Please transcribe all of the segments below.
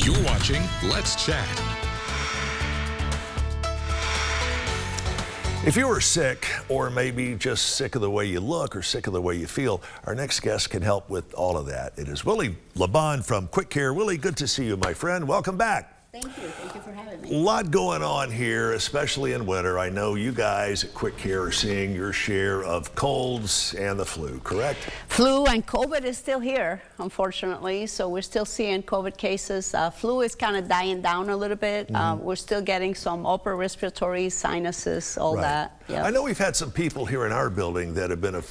You're watching Let's Chat. If you are sick, or maybe just sick of the way you look or sick of the way you feel, our next guest can help with all of that. It is Willie Labonne from Quick Care. Willie, good to see you, my friend. Welcome back. Thank you. Thank you for having me. A lot going on here, especially in winter. I know you guys at Quick Care are seeing your share of colds and the flu, correct? Flu and COVID is still here, unfortunately. So we're still seeing COVID cases. Flu is kind of dying down a little bit. We're still getting some upper respiratory sinuses, all that. Yep. I know we've had some people here in our building that have been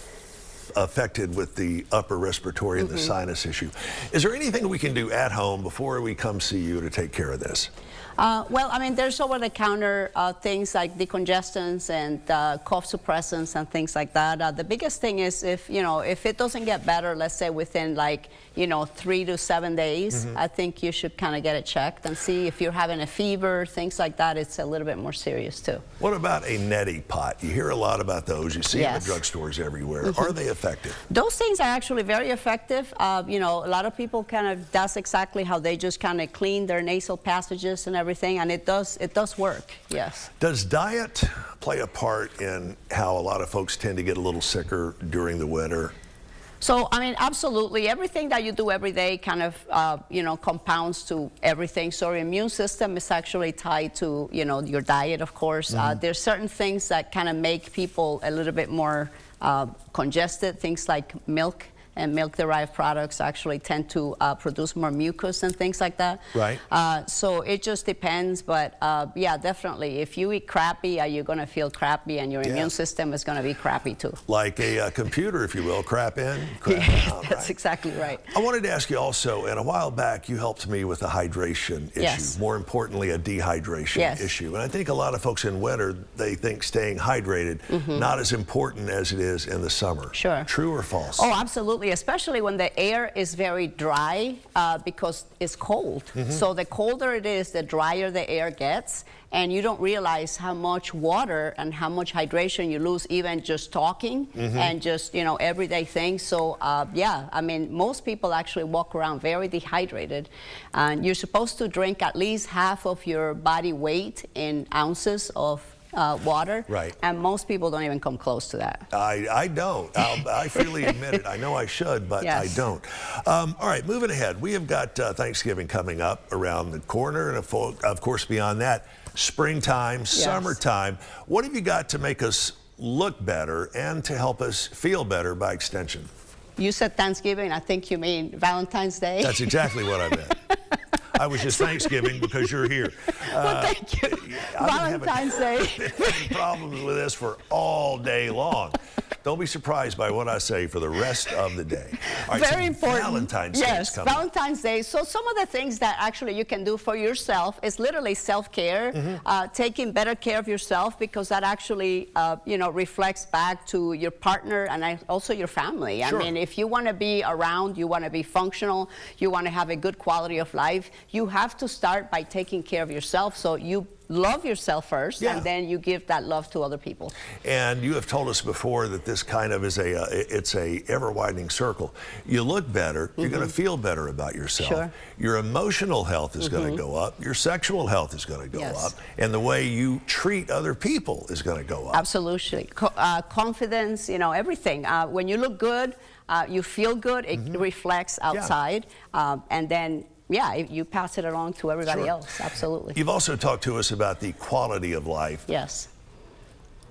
affected with the upper respiratory and the sinus issue. Is there anything we can do at home before we come see you to take care of this? Well, I mean, there's over-the-counter things like decongestants and cough suppressants and things like that. The biggest thing is if it doesn't get better, let's say within 3 to 7 days, I think you should kind of get it checked and see if you're having a fever, things like that. It's a little bit more serious too. What about a neti pot? You hear a lot about those. You see them in the drugstores everywhere. Are they effective? Those things are actually very effective. A lot of people that's exactly how they just kind of clean their nasal passages and everything, and it does work, yes. Does diet play a part in how a lot of folks tend to get a little sicker during the winter? So, I mean, absolutely. Everything that you do every day kind of, compounds to everything. So your immune system is actually tied to, your diet, of course. There's certain things that kind of make people a little bit more congested, things like milk. And milk-derived products actually tend to produce more mucus and things like that. Right. So it just depends, but yeah, definitely. If you eat crappy, you're going to feel crappy, and your immune system is going to be crappy too. Like a computer, if you will, crap in, crap out. That's right? exactly right. I wanted to ask you also, and a while back you helped me with a hydration issue, more importantly a dehydration issue. And I think a lot of folks in winter, they think staying hydrated not as important as it is in the summer. Sure. True or false? Oh, absolutely. Especially when the air is very dry because it's cold. So the colder it is, the drier the air gets, and you don't realize how much water and how much hydration you lose even just talking and just, everyday things. So yeah, I mean, most people actually walk around very dehydrated, and you're supposed to drink at least half of your body weight in ounces of water, and most people don't even come close to that. I don't. I freely admit it. I know I should, but I don't. All right, moving ahead. We have got Thanksgiving coming up around the corner, and of course beyond that, springtime, summertime. What have you got to make us look better and to help us feel better by extension? You said Thanksgiving. I think you mean Valentine's Day. That's exactly what I meant. I was just Thanksgiving because you're here. Well, thank you. Valentine's Day. I've been having problems with this for all day long. Don't be surprised by what I say for the rest of the day. All right, very important. Valentine's Day is coming. Valentine's Day. So some of the things that actually you can do for yourself is literally self-care, taking better care of yourself, because that actually, reflects back to your partner and also your family. I mean, if you want to be around, you want to be functional, you want to have a good quality of life, you have to start by taking care of yourself. So you love yourself first, and then you give that love to other people. And you have told us before that this kind of is it's a ever-widening circle. You look better, you're going to feel better about yourself. Your emotional health is going to go up, your sexual health is going to go up, and the way you treat other people is going to go up. Absolutely. Confidence, everything. When you look good, you feel good, it reflects outside, and then you pass it along to everybody else. Absolutely. You've also talked to us about the quality of life. Yes.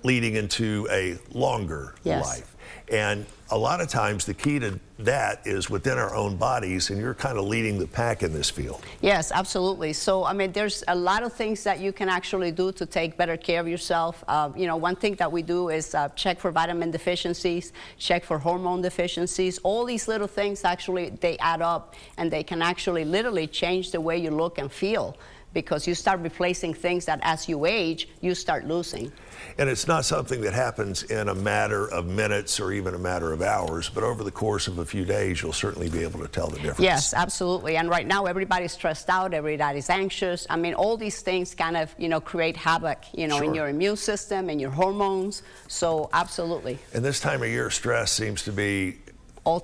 Leading into a longer life. And a lot of times the key to that is within our own bodies, and you're kind of leading the pack in this field. Yes, absolutely. So, I mean, there's a lot of things that you can actually do to take better care of yourself. One thing that we do is check for vitamin deficiencies, check for hormone deficiencies. All these little things actually, they add up, and they can actually literally change the way you look and feel, because you start replacing things that as you age, you start losing. And it's not something that happens in a matter of minutes or even a matter of hours, but over the course of a few days, you'll certainly be able to tell the difference. Yes, absolutely. And right now, everybody's stressed out, everybody's anxious. I mean, all these things kind of, create havoc, in your immune system and your hormones. So, absolutely. And this time of year, stress seems to be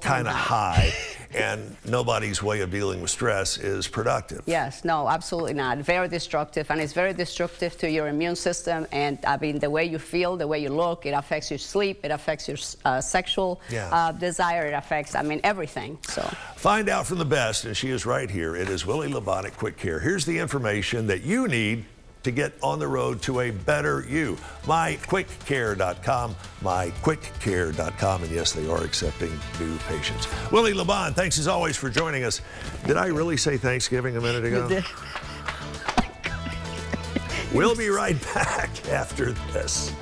kind of high, and nobody's way of dealing with stress is productive. Yes, no, absolutely not. Very destructive, and it's very destructive to your immune system. And I mean, the way you feel, the way you look, it affects your sleep, it affects your sexual desire, it affects, I mean, everything. So find out from the best, and she is right here. It is Willie Labonne at Quick Care. Here's the information that you need to get on the road to a better you. MyQuickCare.com, MyQuickCare.com, and yes, they are accepting new patients. Willie Labonne, thanks as always for joining us. Did I really say Thanksgiving a minute ago? You did. We'll be right back after this.